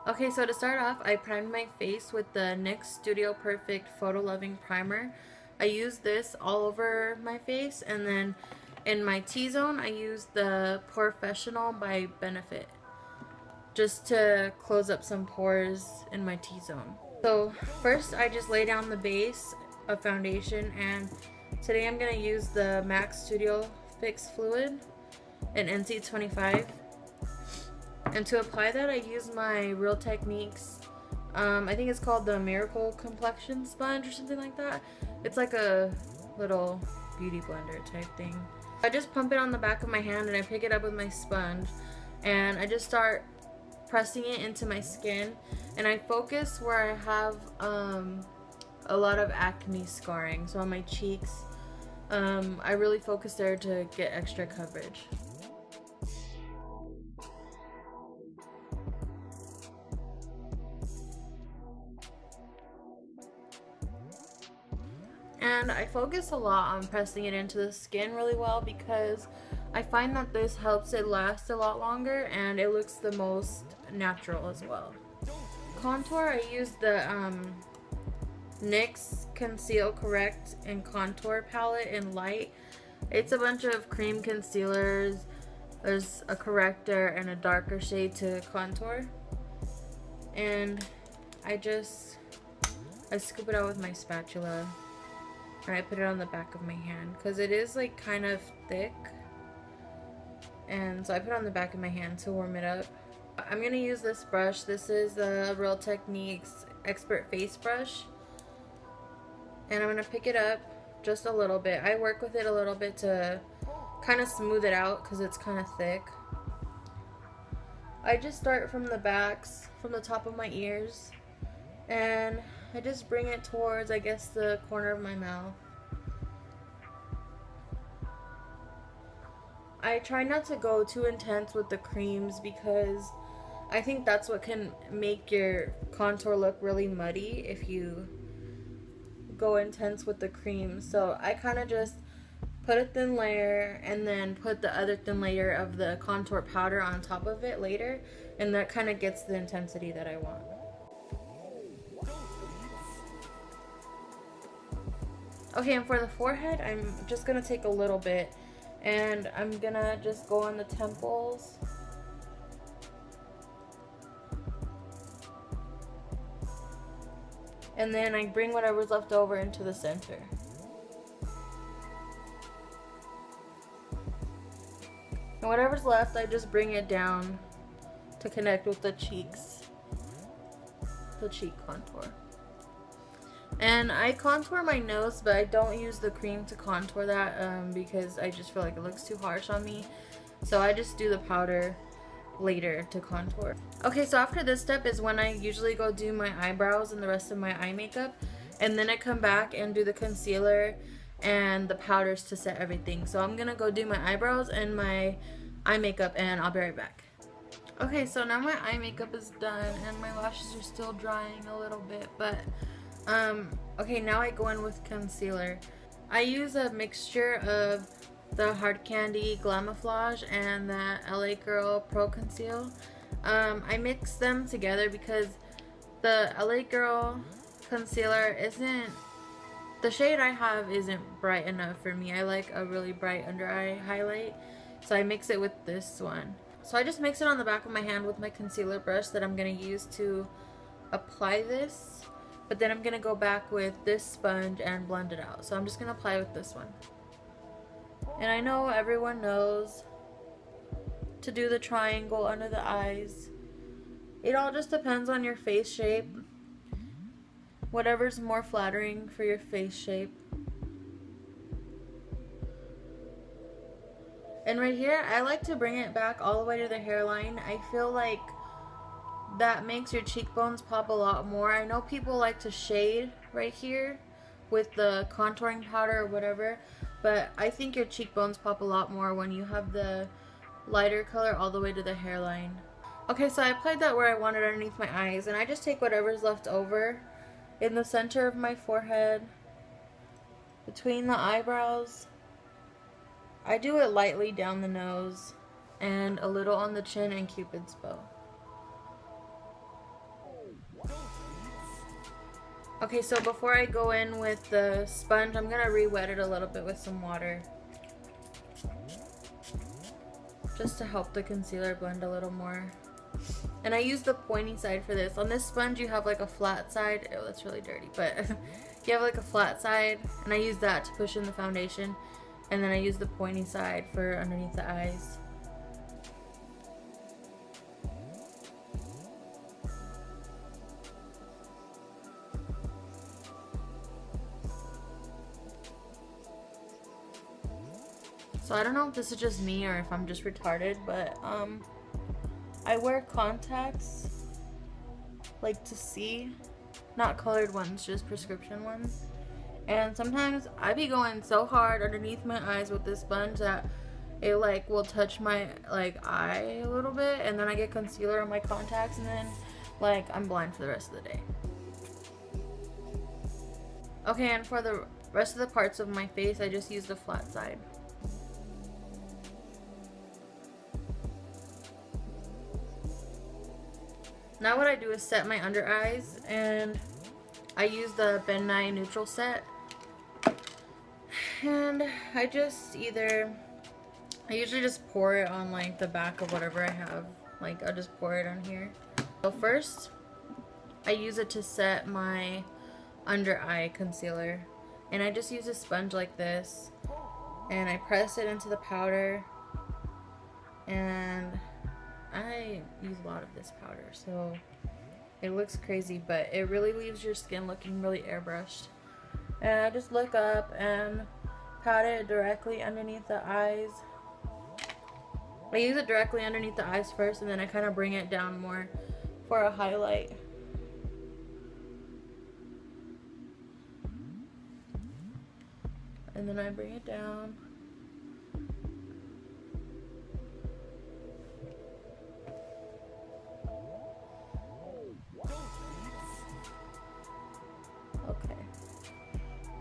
Okay, so to start off, I primed my face with the NYX Studio Perfect Photo Loving Primer. I use this all over my face, and then in my T-zone, I use the POREfessional by Benefit, just to close up some pores in my T-zone. So first, I just lay down the base of foundation, and today I'm going to use the MAC Studio Fix Fluid in NC25. And to apply that, I use my Real Techniques, I think it's called the Miracle Complexion Sponge or something like that. It's like a little beauty blender type thing. I just pump it on the back of my hand and I pick it up with my sponge. And I just start pressing it into my skin. And I focus where I have a lot of acne scarring. So on my cheeks, I really focus there to get extra coverage. And I focus a lot on pressing it into the skin really well because I find that this helps it last a lot longer and it looks the most natural as well. Contour, I use the NYX Conceal Correct and Contour palette in light. It's a bunch of cream concealers. There's a corrector and a darker shade to contour. And I scoop it out with my spatula. And I put it on the back of my hand because it is like kind of thick, and so I put it on the back of my hand to warm it up. I'm gonna use this brush. This is the Real Techniques Expert Face Brush, and I'm gonna pick it up just a little bit. I work with it a little bit to kind of smooth it out because it's kind of thick. I just start from the backs, from the top of my ears, and I just bring it towards, I guess, the corner of my mouth. I try not to go too intense with the creams because I think that's what can make your contour look really muddy if you go intense with the cream. So I kind of just put a thin layer and then put the other thin layer of the contour powder on top of it later, and that kind of gets the intensity that I want. Okay, and for the forehead, I'm just gonna take a little bit and I'm gonna just go on the temples. And then I bring whatever's left over into the center. And whatever's left, I just bring it down to connect with the cheeks, the cheek contour. And I contour my nose, but I don't use the cream to contour that because I just feel like it looks too harsh on me. So I just do the powder later to contour. Okay, so after this step is when I usually go do my eyebrows and the rest of my eye makeup. And then I come back and do the concealer and the powders to set everything. So I'm gonna go do my eyebrows and my eye makeup and I'll be right back. Okay, so now my eye makeup is done and my lashes are still drying a little bit, but okay, now I go in with concealer. I use a mixture of the Hard Candy Glamoflauge and the LA Girl PRO Conceal. I mix them together because the LA Girl concealer isn't, the shade I have isn't bright enough for me. I like a really bright under eye highlight, so I mix it with this one. So I just mix it on the back of my hand with my concealer brush that I'm going to use to apply this. But then I'm going to go back with this sponge and blend it out. So I'm just going to apply with this one. And I know everyone knows to do the triangle under the eyes. It all just depends on your face shape. Whatever's more flattering for your face shape. And right here, I like to bring it back all the way to the hairline. I feel like that makes your cheekbones pop a lot more. I know people like to shade right here with the contouring powder or whatever, but I think your cheekbones pop a lot more when you have the lighter color all the way to the hairline. Okay, so I applied that where I wanted underneath my eyes, and I just take whatever's left over in the center of my forehead, between the eyebrows. I do it lightly down the nose and a little on the chin and Cupid's bow. Okay, so before I go in with the sponge, I'm gonna re-wet it a little bit with some water. Just to help the concealer blend a little more. And I use the pointy side for this. On this sponge you have like a flat side. Oh, that's really dirty, but you have like a flat side, and I use that to push in the foundation. And then I use the pointy side for underneath the eyes. So I don't know if this is just me or if I'm just retarded, but I wear contacts like to see, not colored ones, just prescription ones. And sometimes I be going so hard underneath my eyes with this sponge that it like will touch my like eye a little bit, and then I get concealer on my contacts, and then like I'm blind for the rest of the day. Okay, and for the rest of the parts of my face, I just use the flat side. Now what I do is set my under eyes, and I use the Nye Neutral Set. And I usually just pour it on like the back of whatever I have. Like I'll just pour it on here. So first, I use it to set my under eye concealer. And I just use a sponge like this. And I press it into the powder. And I use a lot of this powder, so it looks crazy, but it really leaves your skin looking really airbrushed. And I just look up and pat it directly underneath the eyes. I use it directly underneath the eyes first, and then I kind of bring it down more for a highlight. And then I bring it down.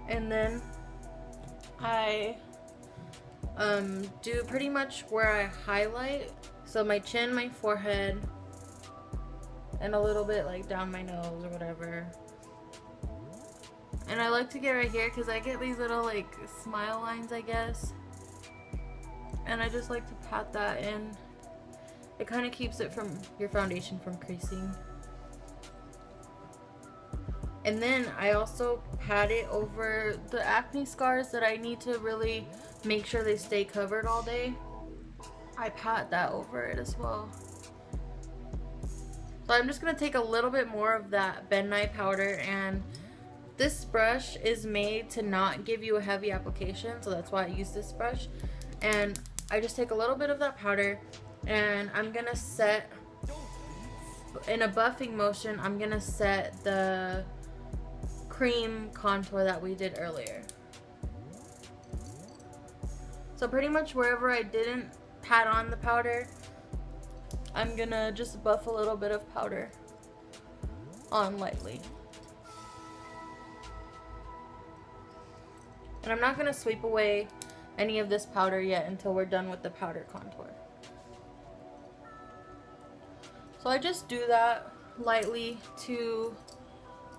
And then I do pretty much where I highlight, so my chin, my forehead, and a little bit like down my nose or whatever. And I like to get right here because I get these little like smile lines, I guess, and I just like to pat that in. It kind of keeps it from your foundation from creasing. And then I also pat it over the acne scars that I need to really make sure they stay covered all day. I pat that over it as well. So I'm just going to take a little bit more of that Nye powder, and this brush is made to not give you a heavy application, so that's why I use this brush. And I just take a little bit of that powder, and I'm going to set, in a buffing motion, I'm going to set the cream contour that we did earlier. So pretty much wherever I didn't pat on the powder, I'm gonna just buff a little bit of powder on lightly. And I'm not gonna sweep away any of this powder yet until we're done with the powder contour. So I just do that lightly to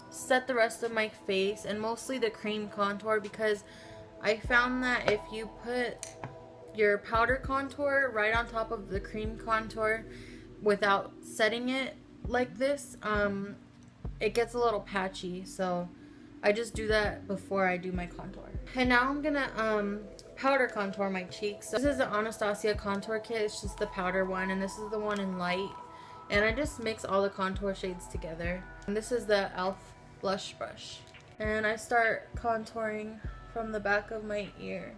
set the rest of my face, and mostly the cream contour, because I found that if you put your powder contour right on top of the cream contour without setting it like this, it gets a little patchy, so I just do that before I do my contour. And now I'm gonna powder contour my cheeks. So this is the Anastasia contour kit. It's just the powder one, and this is the one in light, and I just mix all the contour shades together. And this is the e.l.f. blush brush, and I start contouring from the back of my ear,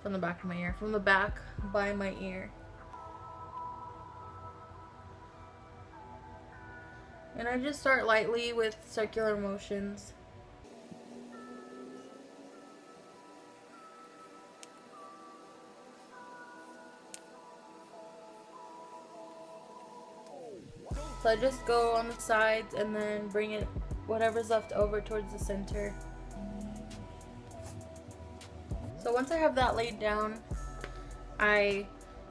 from the back by my ear, and I just start lightly with circular motions. So I just go on the sides and then bring it, whatever's left over, towards the center. So once I have that laid down, I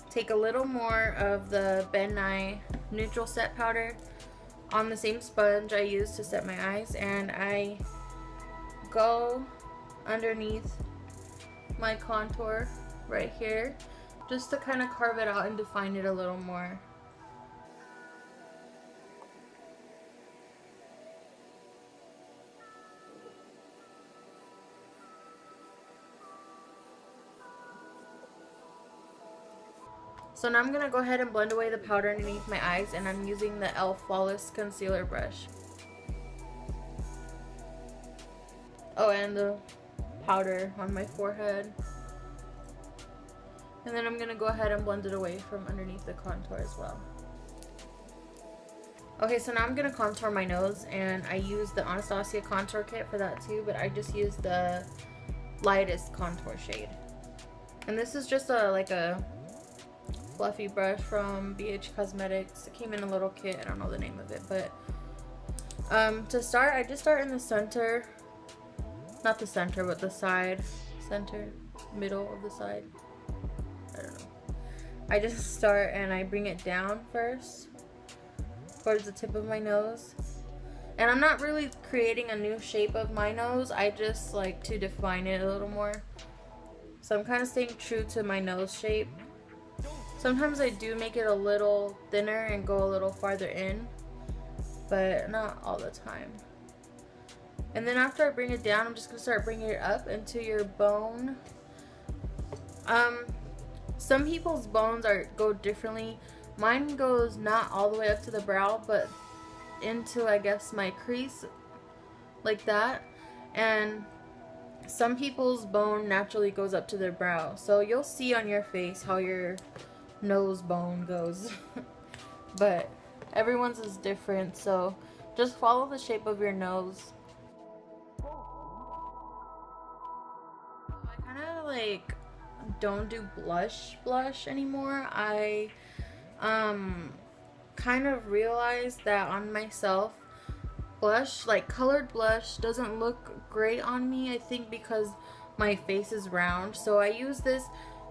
take a little more of the Nye Neutral Set Powder, on the same sponge I use to set my eyes, and I go underneath my contour right here just to kind of carve it out and define it a little more. So now I'm going to go ahead and blend away the powder underneath my eyes, and I'm using the e.l.f. Flawless Concealer brush. Oh, and the powder on my forehead. And then I'm going to go ahead and blend it away from underneath the contour as well. Okay, so now I'm going to contour my nose, and I use the Anastasia contour kit for that too, but I just use the lightest contour shade. And this is just like a fluffy brush from BH Cosmetics. It came in a little kit. I don't know the name of it, but to start, I just start in the center, not the center, but the side, center, middle of the side. I don't know. I just start and I bring it down first towards the tip of my nose. And I'm not really creating a new shape of my nose. I just like to define it a little more. So I'm kind of staying true to my nose shape. Sometimes I do make it a little thinner and go a little farther in, but not all the time. And then after I bring it down, I'm just going to start bringing it up into your bone. Some people's bones go differently. Mine goes not all the way up to the brow, but into, I guess, my crease, like that. And some people's bone naturally goes up to their brow. So you'll see on your face how your nose bone goes. But everyone's is different, so just follow the shape of your nose. I kind of like don't do blush anymore. I kind of realized that on myself, blush, like colored blush, doesn't look great on me, I think because my face is round. So I use this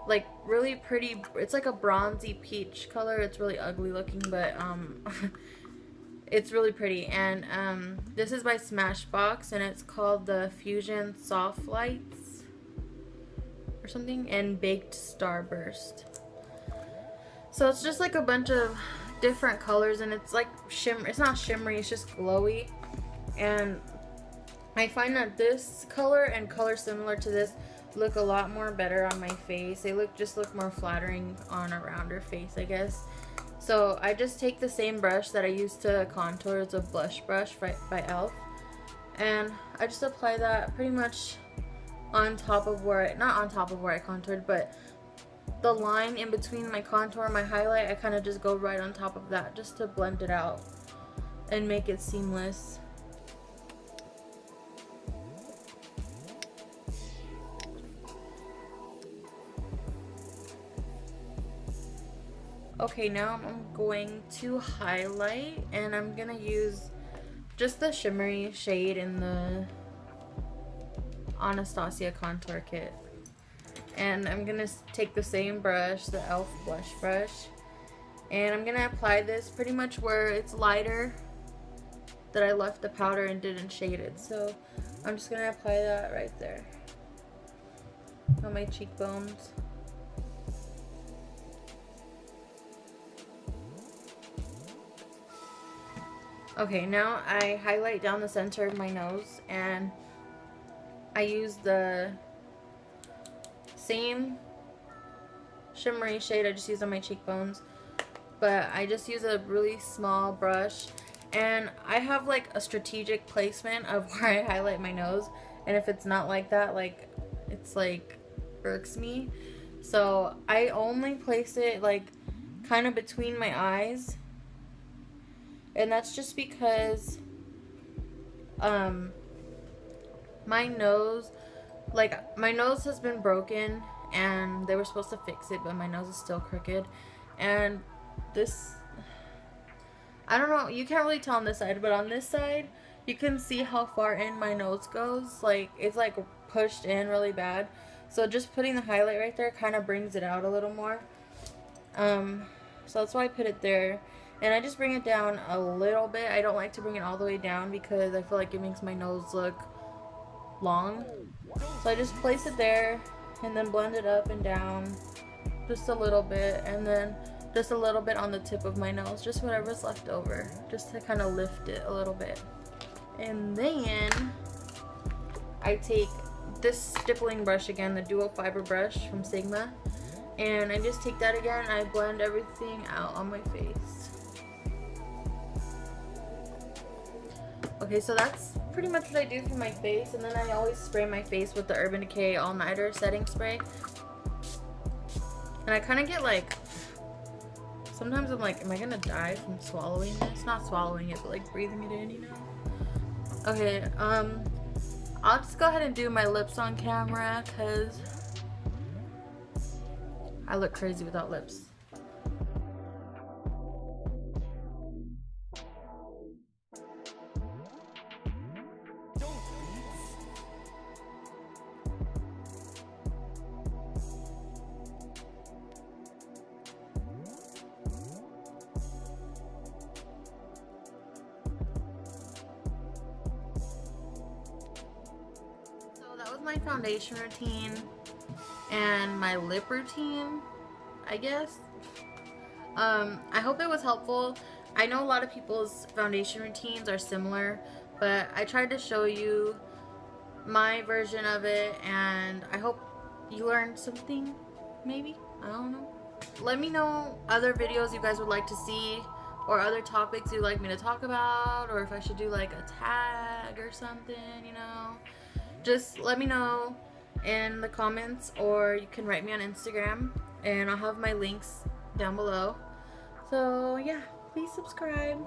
like really pretty, it's like a bronzy peach color. It's really ugly looking, but it's really pretty. And this is by Smashbox, and it's called the Fusion Soft Lights or something, and Baked Starburst. So it's just like a bunch of different colors, and it's like shimmer. It's not shimmery, it's just glowy. And I find that this color and colors similar to this look a lot more better on my face. They just look more flattering on a rounder face, I guess. So I just take the same brush that I used to contour. It's a blush brush by e.l.f. and I just apply that pretty much on top of where not on top of where I contoured, but the line in between my contour and my highlight, I kind of just go right on top of that just to blend it out and make it seamless. Okay, now I'm going to highlight, and I'm gonna use just the shimmery shade in the Anastasia contour kit. And I'm gonna take the same brush, the e.l.f. blush brush, and I'm gonna apply this pretty much where it's lighter that I left the powder and didn't shade it. So I'm just gonna apply that right there on my cheekbones. Okay, now I highlight down the center of my nose, and I use the same shimmery shade I just used on my cheekbones, but I just use a really small brush, and I have like a strategic placement of where I highlight my nose, and if it's not like that, like it's like irks me. So I only place it like kind of between my eyes. And that's just because my nose has been broken, and they were supposed to fix it, but my nose is still crooked. And this, I don't know, you can't really tell on this side, but on this side you can see how far in my nose goes. Like it's like pushed in really bad. So just putting the highlight right there kind of brings it out a little more. So that's why I put it there. And I just bring it down a little bit. I don't like to bring it all the way down because I feel like it makes my nose look long. So I just place it there and then blend it up and down just a little bit, and then just a little bit on the tip of my nose, just whatever's left over, just to kind of lift it a little bit. And then I take this stippling brush again, the dual fiber brush from Sigma, and I just take that again and I blend everything out on my face. Okay, so that's pretty much what I do for my face, and then I always spray my face with the Urban Decay All Nighter setting spray. And I kind of get like, sometimes I'm like, am I gonna die from swallowing this? Not swallowing it, but like breathing it in, you know? Okay, I'll just go ahead and do my lips on camera because I look crazy without lips. My foundation routine and my lip routine, I guess. I hope it was helpful. I know a lot of people's foundation routines are similar, but I tried to show you my version of it, and I hope you learned something, maybe. I don't know. Let me know other videos you guys would like to see, or other topics you'd like me to talk about, or if I should do like a tag or something, you know. Just let me know in the comments, or you can write me on Instagram, and I'll have my links down below. So yeah, please subscribe.